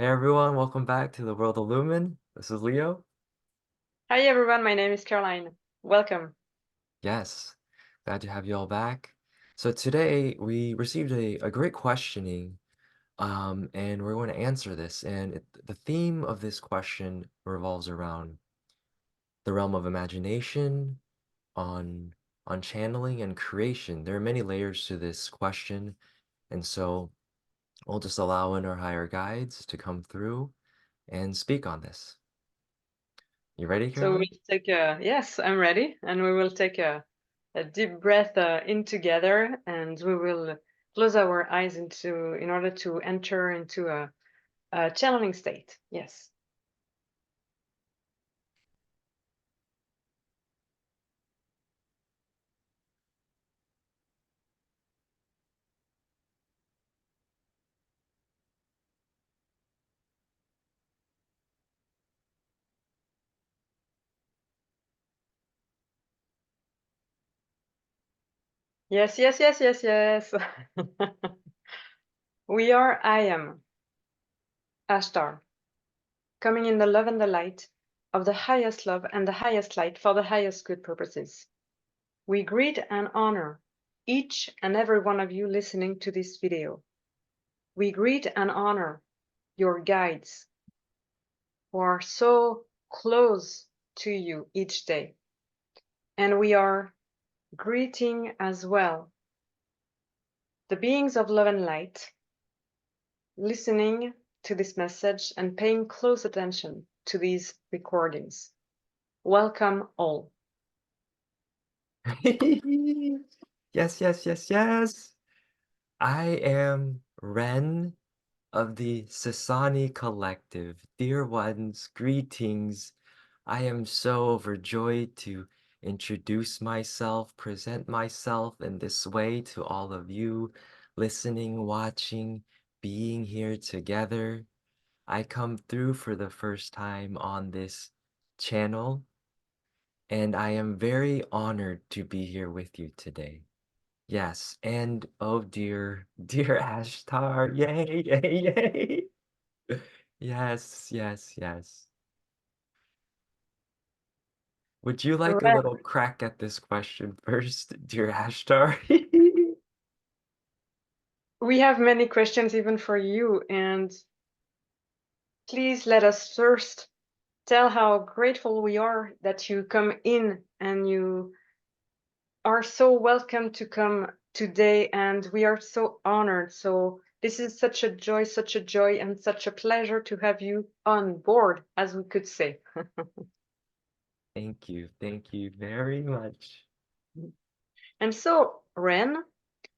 Hey everyone, welcome back to the World of Lumen. This is Leo. Hi everyone, my name is Caroline. Welcome. Yes, glad to have you all back. So today we received a great questioning, and we're going to answer this. And the theme of this question revolves around the realm of imagination, on on channeling and creation. There are many layers to this question, and so we'll just allow in our higher guides to come through and speak on this. You ready, So we'll Caroline? take yes, I'm ready, and we will take a deep breath in together, and we will close our eyes in order to enter into a channeling state. Yes. Yes, yes, yes, yes, yes. We are I am, Ashtar, coming in the love and the light of the highest love and the highest light for the highest good purposes. We greet and honor each and every one of you listening to this video. We greet and honor your guides who are so close to you each day. And we are greeting as well the beings of love and light listening to this message and paying close attention to these recordings. Welcome all. Yes, yes, yes, yes. I am Ren of the Sassani Collective. Dear ones, greetings. I am so overjoyed to introduce myself, present myself in this way to all of you listening, watching, being here together. I come through for the first time on this channel, and I am very honored to be here with you today. Yes, and oh dear, dear Ashtar, yay, yay, yay. Yes, yes, yes. Would you like a Ren, little crack at this question first, dear Ashtar? we have many questions even for you, and please let us first tell how grateful we are that you come in and you are so welcome to come today, and we are so honored. So this is such a joy, and such a pleasure to have you on board, as we could say. Thank you very much. And so, Ren,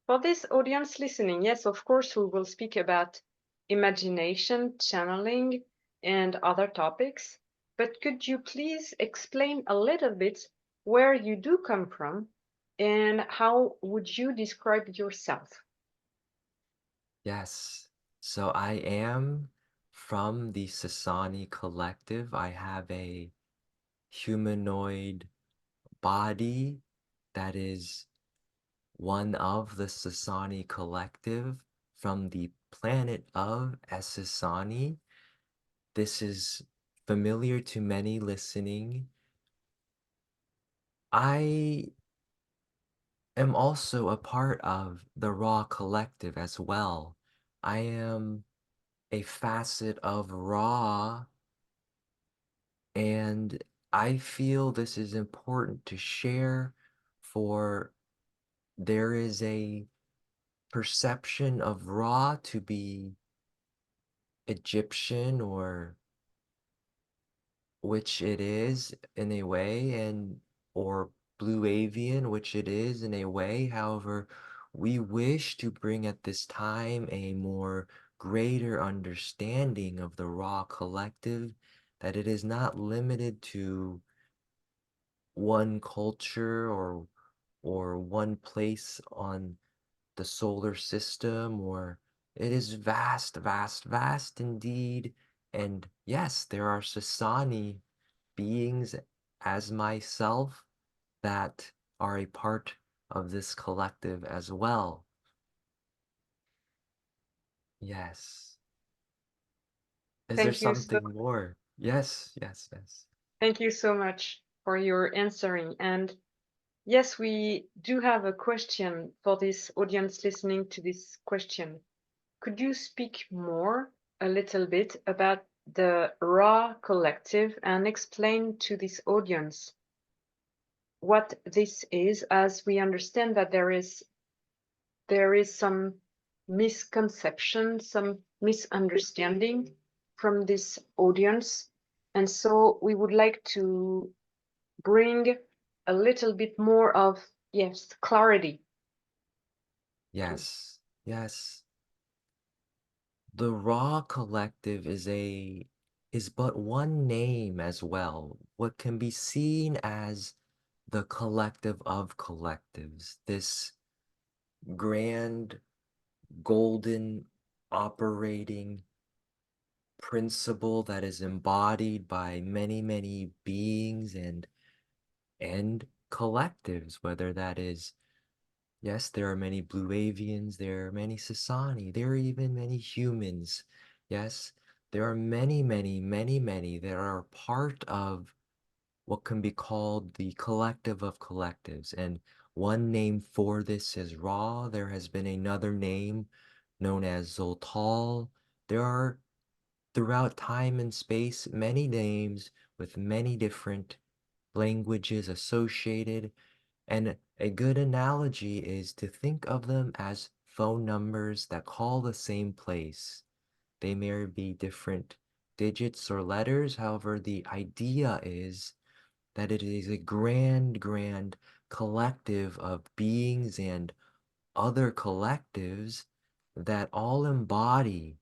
for this audience listening, yes, of course, we will speak about imagination, channeling, and other topics. But could you please explain a little bit where you do come from and how would you describe yourself? Yes, so I am from the Sassani Collective. I have a humanoid body that is one of the Sassani Collective from the planet of Sassani. This is familiar to many listening. I am also a part of the Raw Collective as well. I am a facet of Raw, and I feel this is important to share, for there is a perception of Ra to be Egyptian, or which it is in a way, and or blue avian, which it is in a way. However, we wish to bring at this time a more greater understanding of the Raw Collective, that it is not limited to one culture or one place on the solar system, or it is vast, vast, vast indeed. And yes, there are Sassani beings as myself that are a part of this collective as well. Yes. Is there Thank you so something more? Yes, yes, yes. thank you so much for your answering. And yes, we do have a question for this audience listening to this question. Could you speak more a little bit about the Raw Collective and explain to this audience what this is, as we understand that there is some misconception, some misunderstanding from this audience. And so we would like to bring a little bit more of, yes, clarity to. Yes, yes. The Raw Collective is but one name as well. What can be seen as the collective of collectives, this grand golden operating principle that is embodied by many, many beings and collectives, whether that is, yes, there are many blue avians, there are many Sassani, there are even many humans. Yes, there are many, many, many, many that are part of what can be called the collective of collectives. And one name for this is Ra. There has been another name known as Zoltal. There are throughout time and space many names with many different languages associated, and a good analogy is to think of them as phone numbers that call the same place. They may be different digits or letters, however, the idea is that it is a grand, grand collective of beings and other collectives that all embody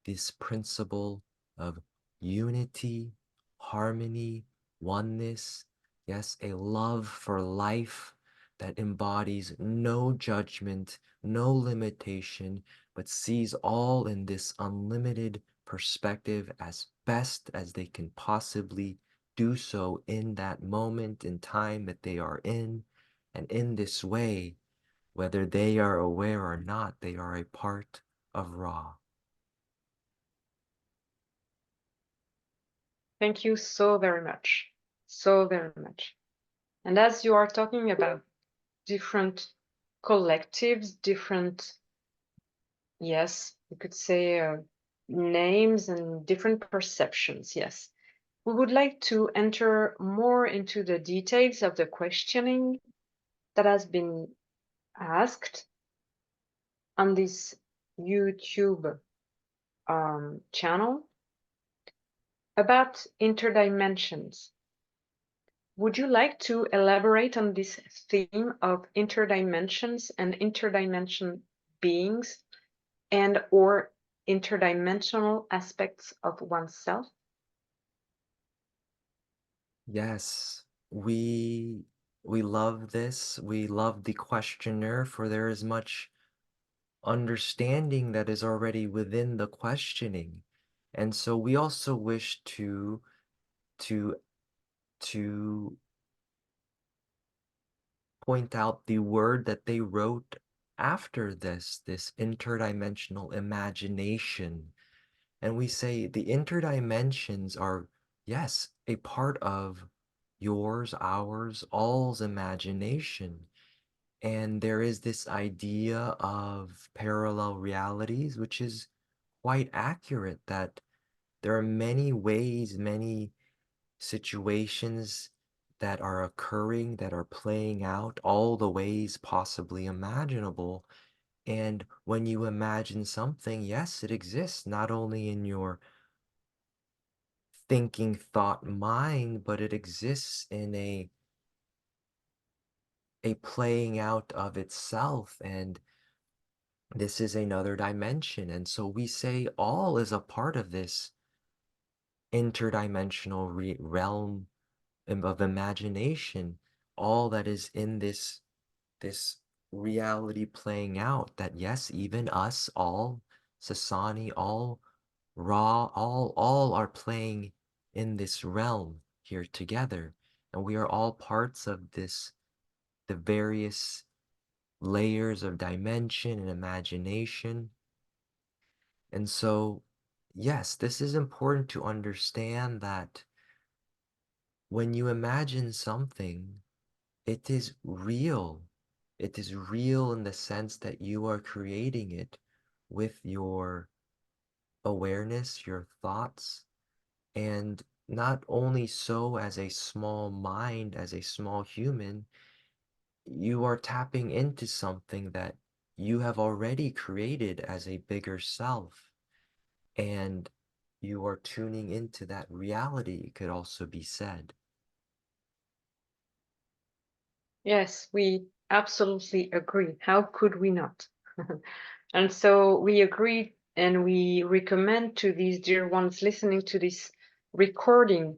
this principle of unity, harmony, oneness, yes, a love for life that embodies no judgment, no limitation, but sees all in this unlimited perspective as best as they can possibly do so in that moment in time that they are in. And in this way, whether they are aware or not, they are a part of Ra. Thank you so very much. So very much. And as you are talking about different collectives, different, yes, you could say names and different perceptions, yes. We would like to enter more into the details of the questioning that has been asked on this YouTube channel about interdimensions. Would you like to elaborate on this theme of interdimensions and interdimension beings and or interdimensional aspects of oneself? Yes, we love this. We love the questioner, for there is much understanding that is already within the questioning. And so we also wish to to point out the word that they wrote after this interdimensional imagination. And we say the interdimensions are, yes, a part of yours, ours, all's imagination. And there is this idea of parallel realities, which is quite accurate, that there are many ways, many situations that are occurring, that are playing out, all the ways possibly imaginable. And when you imagine something, yes, it exists not only in your thinking thought mind, but it exists in a playing out of itself. And this is another dimension. And so we say all is a part of this interdimensional realm of imagination, all that is in this reality playing out, that yes, even us, all Sassani, all Ra, all are playing in this realm here together. And we are all parts of the various layers of dimension and imagination. And so, yes, this is important to understand that when you imagine something, it is real. It is real in the sense that you are creating it with your awareness, your thoughts, and not only so as a small mind, as a small human, you are tapping into something that you have already created as a bigger self, and you are tuning into that reality, it could also be said. Yes, we absolutely agree. How could we not? And so we agree and we recommend to these dear ones listening to this recording,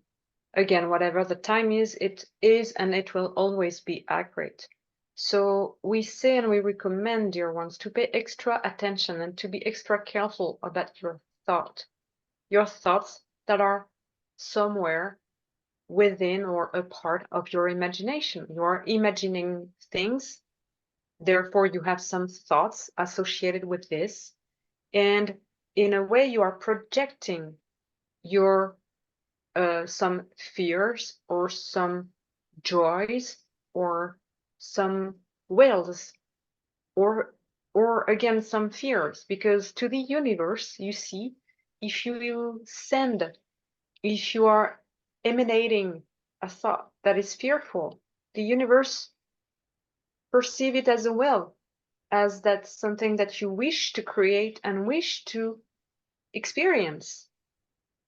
again, whatever the time is, it is and it will always be accurate. So we say and we recommend, dear ones, to pay extra attention and to be extra careful about your thoughts that are somewhere within or a part of your imagination. You are imagining things, therefore, you have some thoughts associated with this. And in a way, you are projecting your some fears or some joys or some wills or again some fears, because to the universe, you see, if you send, if you are emanating a thought that is fearful, the universe perceive it as a will, as that's something that you wish to create and wish to experience.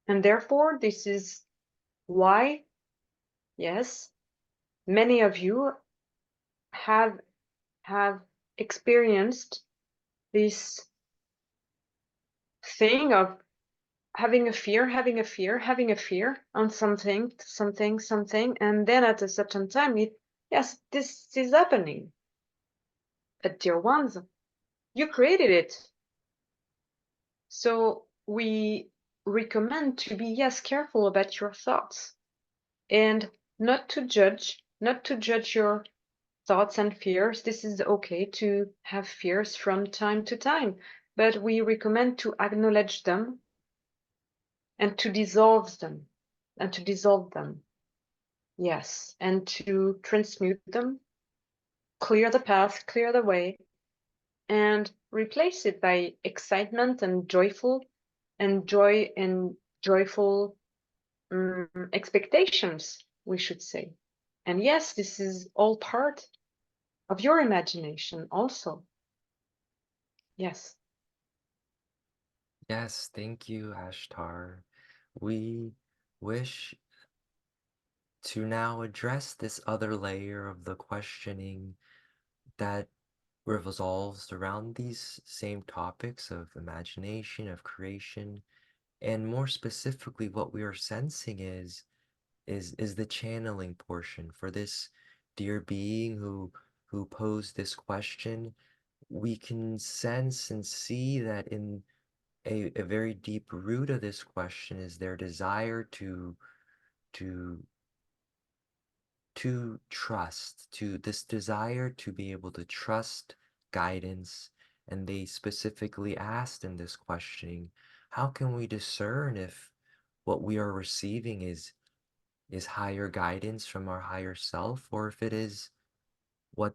And therefore, this is why, yes, many of you have have experienced this thing of having a fear, having a fear, having a fear on something, something, something, and then at a certain time, yes, this is happening. But dear ones, you created it. So we recommend to be, yes, careful about your thoughts and not to judge your thoughts and fears. This is okay to have fears from time to time, but we recommend to acknowledge them and to dissolve them and to dissolve them. Yes, and to transmute them, clear the path, clear the way, and replace it by excitement and joy and joyful expectations, we should say. And yes, this is all part of your imagination also. Yes. Yes, thank you, Ashtar. We wish to now address this other layer of the questioning that revolves around these same topics of imagination, of creation, and more specifically, what we are sensing is the channeling portion for this dear being who posed this question. We can sense and see that in a very deep root of this question is their desire to to trust, to this desire to be able to trust guidance. And they specifically asked in this questioning, how can we discern if what we are receiving is higher guidance from our higher self, or if it is what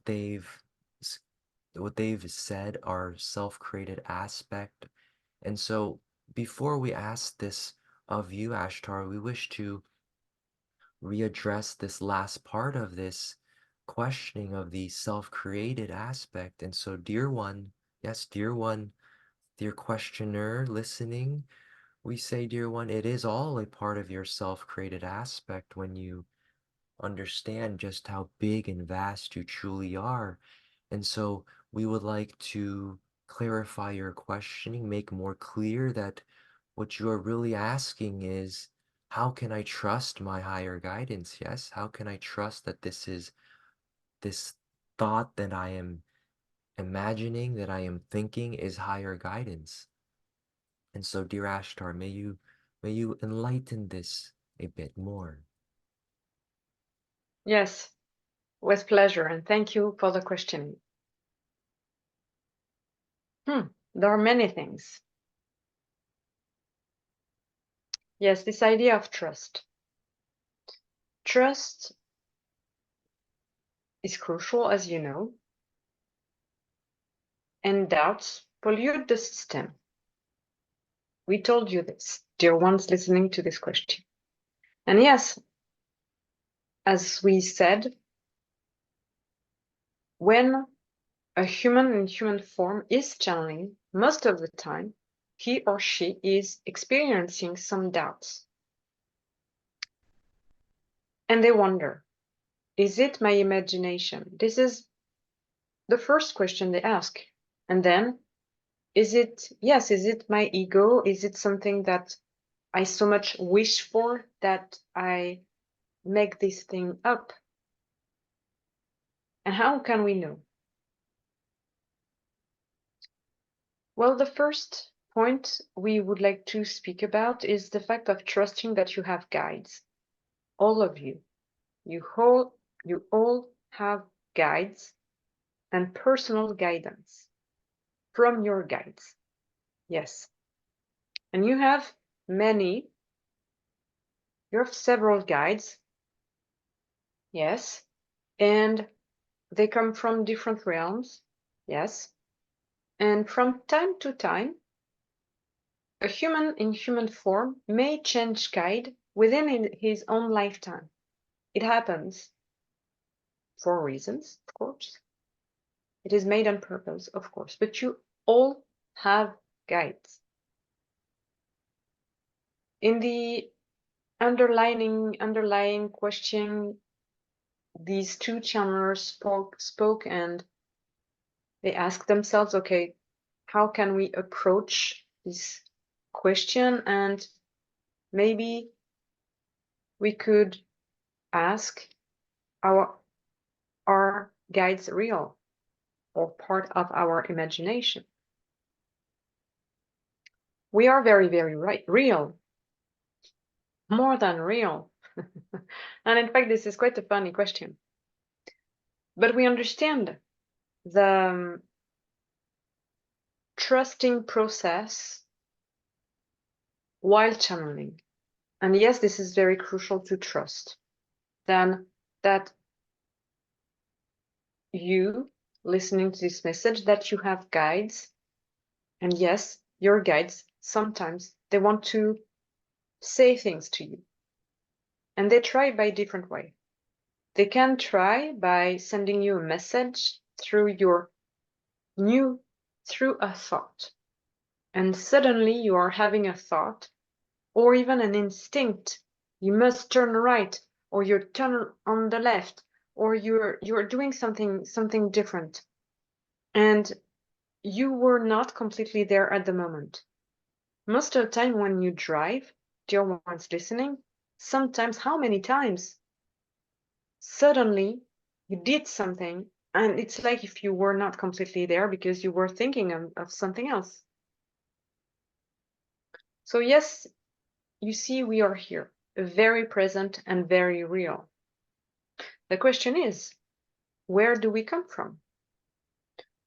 what they've said are self-created aspect. And so before we ask this of you, Ashtar, we wish to readdress this last part of this questioning of the self-created aspect. And so, dear one, yes, dear one, dear questioner listening, we say, dear one, it is all a part of your self-created aspect when you understand just how big and vast you truly are. And so we would like to clarify your questioning, make more clear that what you are really asking is, how can I trust my higher guidance? Yes, how can I trust that this thought that I am imagining, that I am thinking is higher guidance? And so, dear Ashtar, may you enlighten this a bit more. Yes, with pleasure. And thank you for the question. There are many things. Yes, this idea of trust. Trust is crucial, as you know, and doubts pollute the system. We told you this, dear ones listening to this question. And yes, as we said, when a human in human form is channeling, most of the time, he or she is experiencing some doubts. And they wonder, is it my imagination? This is the first question they ask. And then, is it my ego? Is it something that I so much wish for that I make this thing up? And how can we know? Well, the first point we would like to speak about is the fact of trusting that you have guides. All of you. You all have guides and personal guidance from your guides. Yes. And you have several guides. Yes. And they come from different realms. Yes. And from time to time, a human in human form may change guide within his own lifetime. It happens for reasons, of course. It is made on purpose, of course, but you all have guides. In the underlying question, these two channelers spoke and they asked themselves, okay, how can we approach this question? And maybe we could ask, are guides real or part of our imagination? We are very, very real, more than real. And in fact, this is quite a funny question. But we understand the trusting process while channeling. And yes, this is very crucial to trust. Then that you listening to this message, that you have guides. And yes, your guides, sometimes they want to say things to you. And they try by different way. They can try by sending you a message through through a thought. And suddenly you are having a thought or even an instinct. You must turn right, or you turn on the left, or you're doing something different. And you were not completely there at the moment. Most of the time when you drive, dear ones listening, sometimes how many times suddenly you did something and it's like if you were not completely there because you were thinking of something else. So yes, you see, we are here, very present and very real. The question is, where do we come from?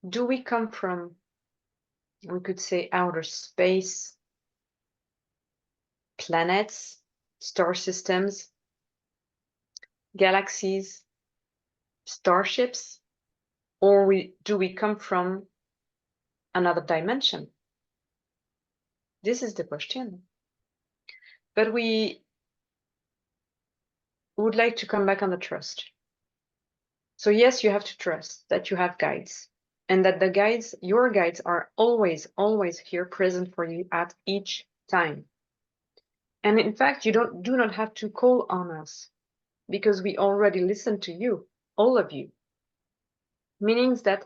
Do we come from, we could say, outer space, planets, star systems, galaxies, starships, or do we come from another dimension? This is the question. But we would like to come back on the trust. So yes, you have to trust that you have guides and that the guides, your guides, are always, always here present for you at each time. And in fact, you do not have to call on us because we already listen to you, all of you. Meaning that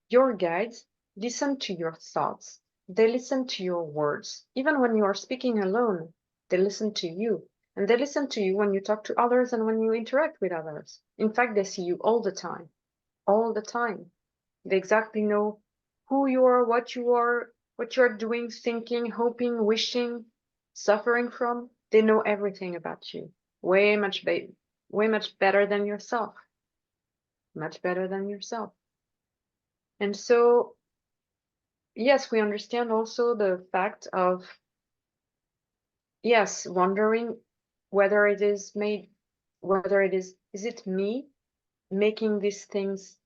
your guides listen to your thoughts. They listen to your words. Even when you are speaking alone, they listen to you. And they listen to you when you talk to others and when you interact with others. In fact, they see you all the time. All the time. They exactly know who you are, what you are doing, thinking, hoping, wishing, suffering from. They know everything about you. Way much better than yourself. Much better than yourself. And so, yes, we understand also the fact of yes, wondering whether it is made, whether is it me making these things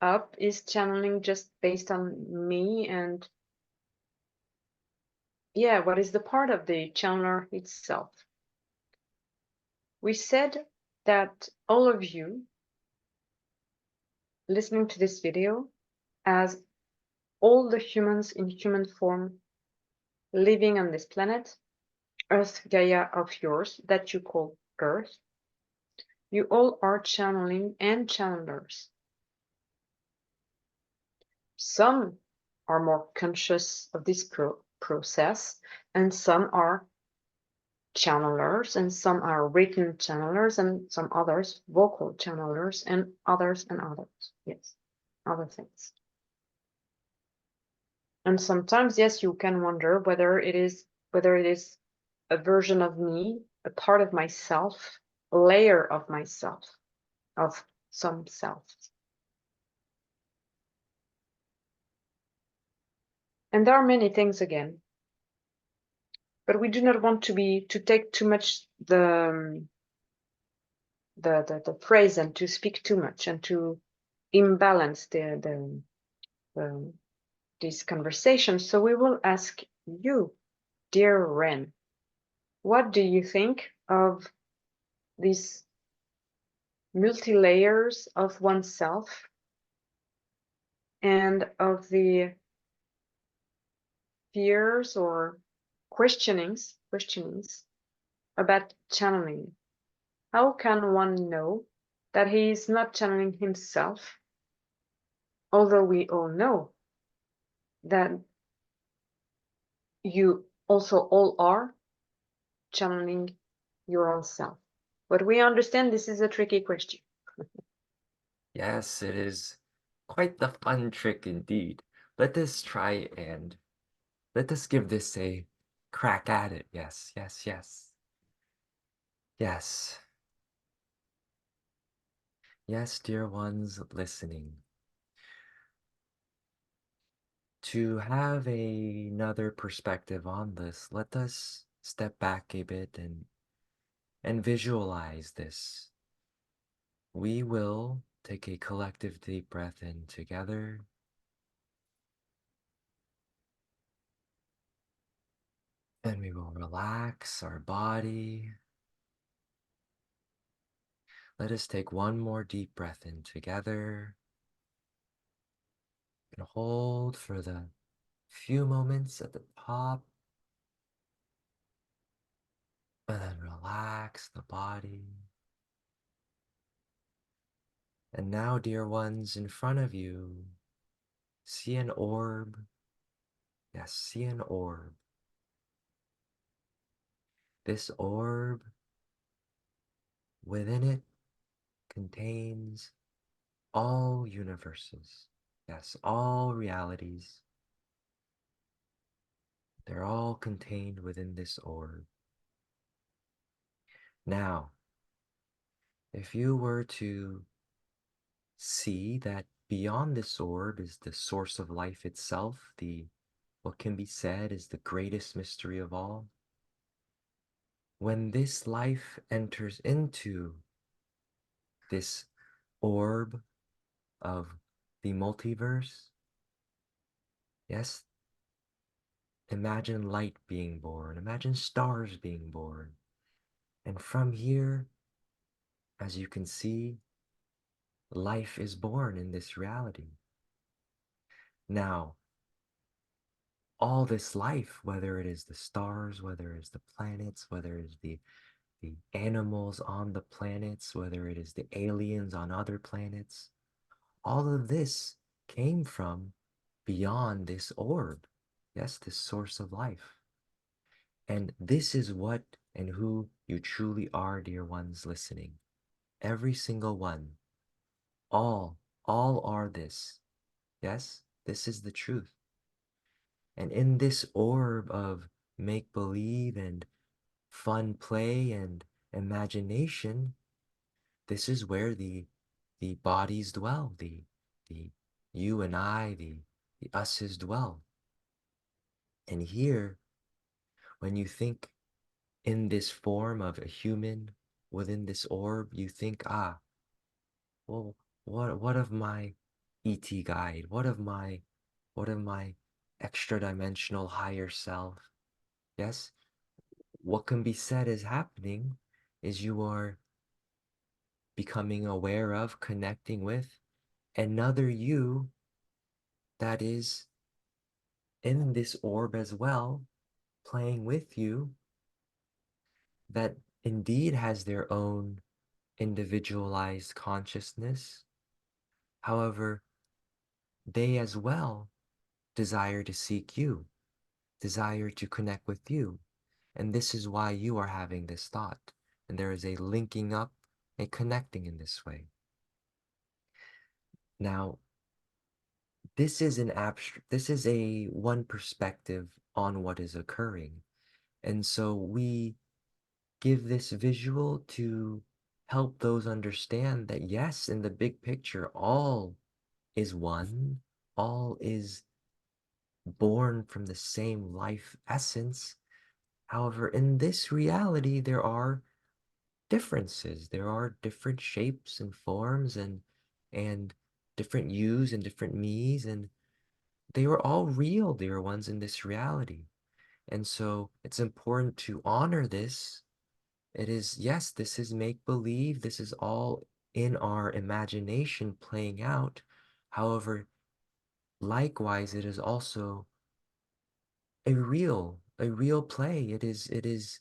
up? Is channeling just based on me? And yeah, what is the part of the channeler itself? We said that all of you listening to this video, as all the humans in human form living on this planet, Earth Gaia of yours, that you call Earth, you all are channeling and channelers. Some are more conscious of this process, and some are channelers, and some are written channelers, and some others vocal channelers, and others and others. Yes, other things. And sometimes, yes, you can wonder whether it is a version of me, a part of myself, a layer of myself, of some self. And there are many things again, but we do not want to take too much the phrase and to speak too much and to imbalance the this conversation. So we will ask you, dear Ren, what do you think of these multi-layers of oneself and of the fears or questionings about channeling? How can one know that he is not channeling himself, although we all know that you also all are channeling your own self? But we understand this is a tricky question. Yes, it is quite the fun trick indeed. Let us try and let us give this a crack at it. Yes, yes, yes. Yes. Yes, dear ones listening. To have another perspective on this, let us step back a bit and visualize this. We will take a collective deep breath in together. And we will relax our body. Let us take one more deep breath in together. And hold for the few moments at the top. And then relax the body. And now, dear ones, in front of you, see an orb. Yes, see an orb. This orb, within it, contains all universes. Yes, all realities. They're all contained within this orb. Now, if you were to see that beyond this orb is the source of life itself, the what can be said is the greatest mystery of all. When this life enters into this orb of the multiverse, yes, imagine light being born, imagine stars being born. And from here, as you can see, life is born in this reality. Now, all this life, whether it is the stars, whether it's the planets, whether it's the animals on the planets, whether it is the aliens on other planets, all of this came from beyond this orb. Yes, this source of life. And this is what and who you truly are, dear ones listening. Every single one, all, all are this. Yes, this is the truth. And in this orb of make believe and fun play and imagination, this is where the bodies dwell, the you and I, the us's dwell. And here, when you think in this form of a human within this orb, you think, ah, well, what of my ET guide? What of my extra dimensional higher self? Yes? What can be said is happening is you are becoming aware of, connecting with another you that is in this orb as well, playing with you, that indeed has their own individualized consciousness. However, they as well desire to seek you, desire to connect with you. And this is why you are having this thought. And there is a linking up, a connecting in this way. Now, this is a one perspective on what is occurring. And so we give this visual to help those understand that yes, in the big picture, all is one, all is born from the same life essence. However, in this reality, there are differences. There are different shapes and forms and different yous and different me's, and they are all real, dear ones, in this reality. And so it's important to honor this. It is, yes, this is make believe. This is all in our imagination playing out. However, likewise, it is also a real play. It is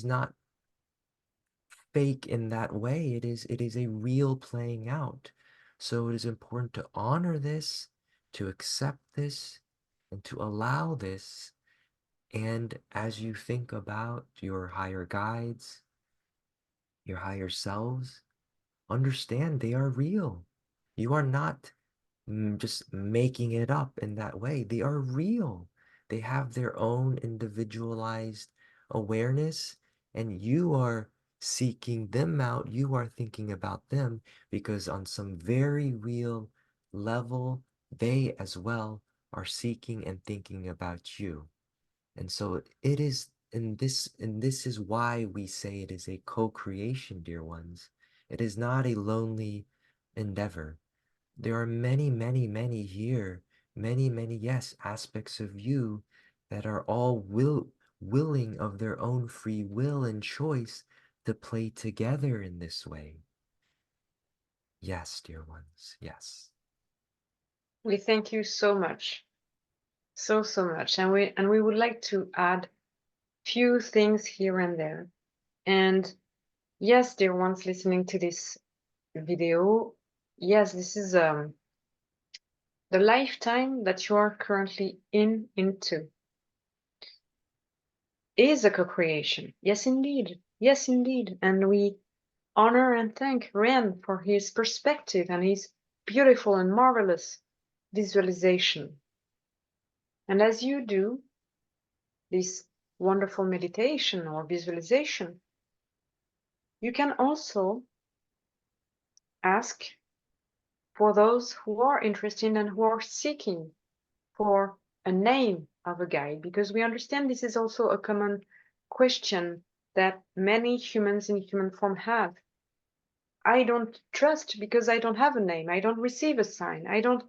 not fake in that way. It is a real playing out. So it is important to honor this, to accept this, and to allow this. And as you think about your higher guides, your higher selves, understand they are real. You are not just making it up in that way. They are real. They have their own individualized awareness, and you are seeking them out. You are thinking about them because, on some very real level, they as well are seeking and thinking about you. And so it is, and this is why we say it is a co-creation, dear ones. It is not a lonely endeavor. There are many, many, many here, many, many, yes, aspects of you that are all willing of their own free will and choice to play together in this way. Yes, dear ones, yes. We thank you so much. So much. And we would like to add few things here and there. And yes, dear ones listening to this video, yes, this is the lifetime that you are currently into is a co-creation. Yes, indeed. Yes, indeed. And we honor and thank Ren for his perspective and his beautiful and marvelous visualization. And as you do this wonderful meditation or visualization, you can also ask for those who are interested and who are seeking for a name of a guide, because we understand this is also a common question that many humans in human form have. I don't trust because I don't have a name. I don't receive a sign. I don't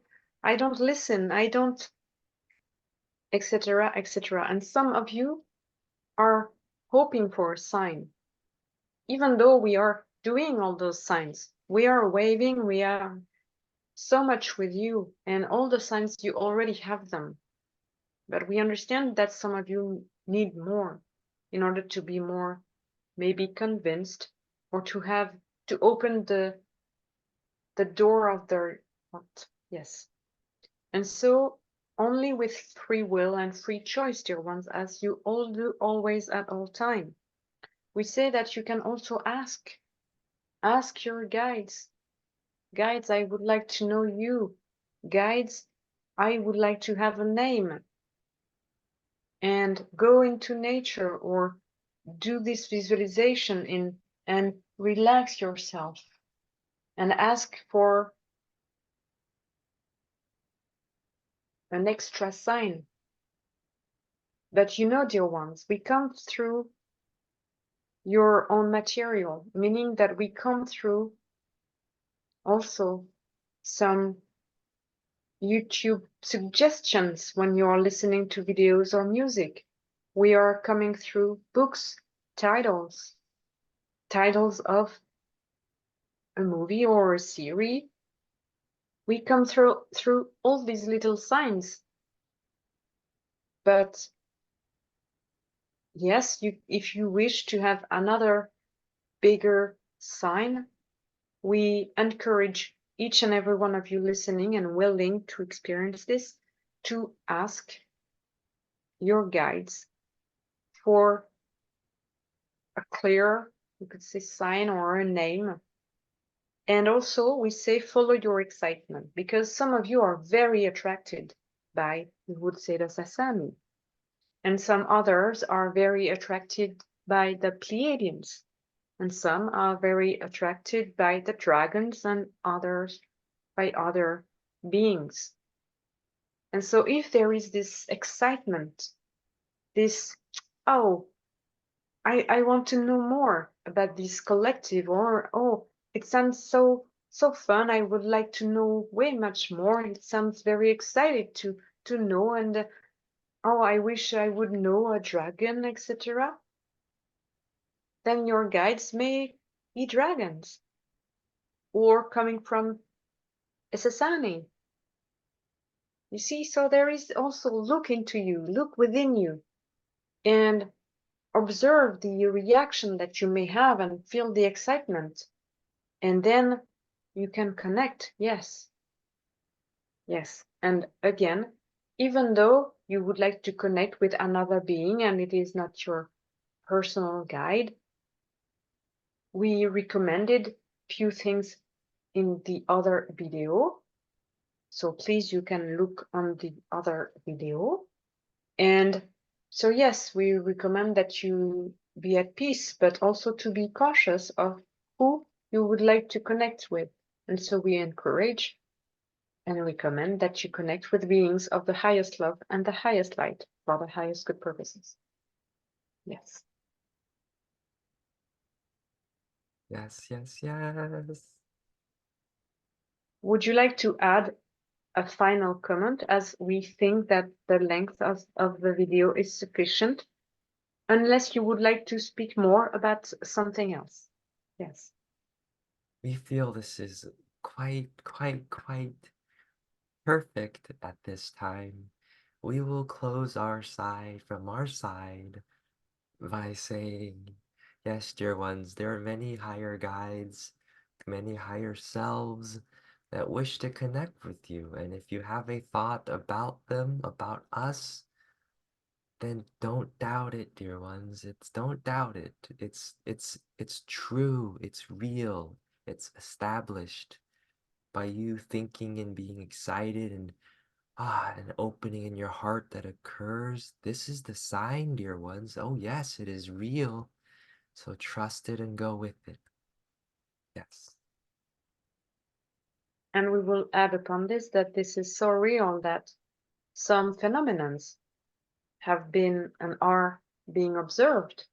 listen. I don't, etc., etc. And some of you are hoping for a sign, even though we are doing all those signs. We are waving. We are so much with you, and all the signs you already have them. But we understand that some of you need more in order to be more maybe convinced, or to open the door of their heart. Yes. And so only with free will and free choice, dear ones, as you all do always at all time, we say that you can also ask your guides. Guides, I would like to know you. Guides, I would like to have a name. And go into nature or do this visualization in and relax yourself and ask for an extra sign. But you know, dear ones, we come through your own material, meaning that we come through also some YouTube suggestions when you are listening to videos or music. We are coming through books, titles, titles of a movie or a series. We come through all these little signs. But yes, if you wish to have another bigger sign, we encourage each and every one of you listening and willing to experience this to ask your guides for a clear, you could say, sign or a name. And also we say follow your excitement, because some of you are very attracted by, we would say, the Sassani, and some others are very attracted by the Pleiadians, and some are very attracted by the dragons, and others by other beings. And so if there is this excitement, this, oh, I want to know more about this collective, or oh, it sounds so fun, I would like to know way much more, it sounds very excited to know, and oh, I wish I would know a dragon, etc. Then your guides may be dragons, or coming from a Sassani. You see, so there is also look into you, look within you, and observe the reaction that you may have and feel the excitement. And then you can connect. Yes. Yes. And again, even though you would like to connect with another being and it is not your personal guide, we recommended few things in the other video. So please, you can look on the other video. And so, yes, we recommend that you be at peace, but also to be cautious of who you would like to connect with. And so we encourage and recommend that you connect with beings of the highest love and the highest light for the highest good purposes. Yes. Yes, yes, yes. Would you like to add a final comment, as we think that the length of the video is sufficient, unless you would like to speak more about something else? Yes. We feel this is quite perfect at this time. We will close our side from our side by saying, yes, dear ones, there are many higher guides, many higher selves that wish to connect with you. And if you have a thought about them, about us, then don't doubt it, dear ones. Don't doubt it. It's true, it's real, it's established by you thinking and being excited and an opening in your heart that occurs. This is the sign, dear ones. Oh, yes, it is real. So trust it and go with it. Yes. And we will add upon this that this is so real that some phenomena have been and are being observed,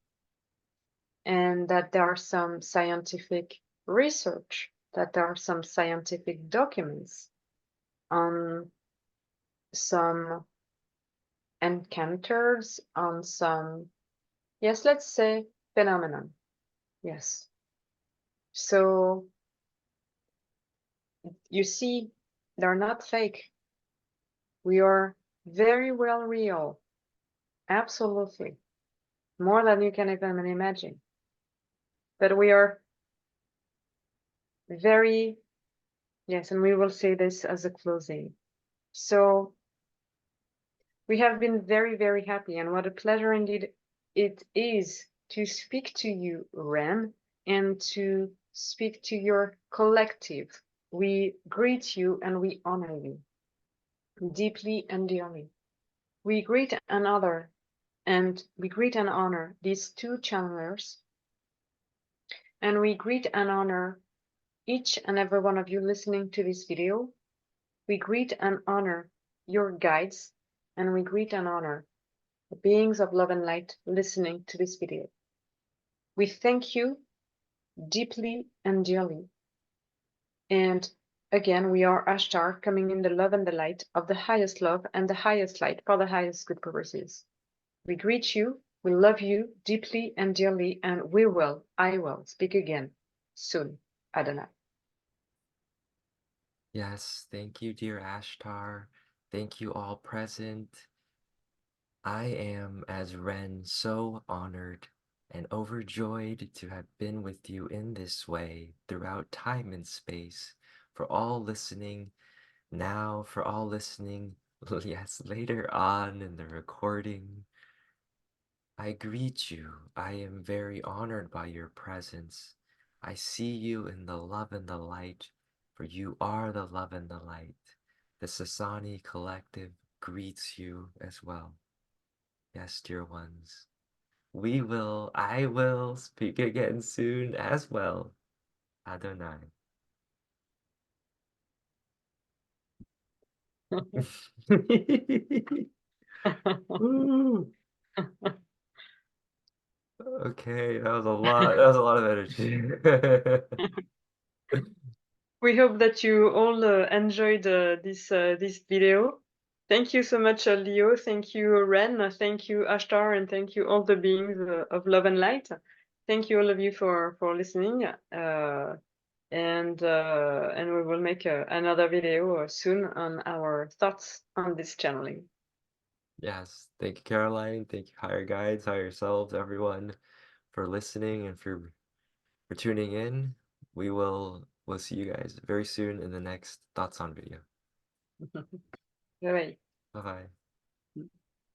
and that there are some scientific research, that there are some scientific documents on some encounters, on some, yes, let's say phenomenon. Yes. So you see, they're not fake. We are very well real. Absolutely. More than you can even imagine. But we are very, yes, and we will say this as a closing. So we have been very happy, and what a pleasure indeed it is to speak to you, Ren, and to speak to your collective. We greet you and we honor you deeply and dearly. We greet another and we greet and honor these two channelers, and we greet and honor each and every one of you listening to this video. We greet and honor your guides, and we greet and honor the beings of love and light listening to this video. We thank you deeply and dearly. And again, we are Ashtar, coming in the love and the light of the highest love and the highest light for the highest good purposes. We greet you, we love you deeply and dearly, and I will speak again soon. Adonai. Yes, thank you, dear Ashtar. Thank you all present. I am, as Ren, so honored and overjoyed to have been with you in this way throughout time and space, for all listening now, for all listening, yes, later on in the recording. I greet you. I am very honored by your presence. I see you in the love and the light, for you are the love and the light. The Sassani Collective greets you as well. Yes, dear ones. I will speak again soon as well. Adonai. Woo. Okay, that was a lot. That was a lot of energy. We hope that you all enjoyed this video. Thank you so much, Leo. Thank you, Ren. Thank you, Ashtar, and thank you all the beings of love and light. Thank you all of you for listening. And we will make another video soon on our thoughts on this channeling. Yes, thank you, Caroline. Thank you, higher guides, higher selves, everyone, for listening and for tuning in. We'll see you guys very soon in the next Thoughts on video. Bye bye. Bye bye.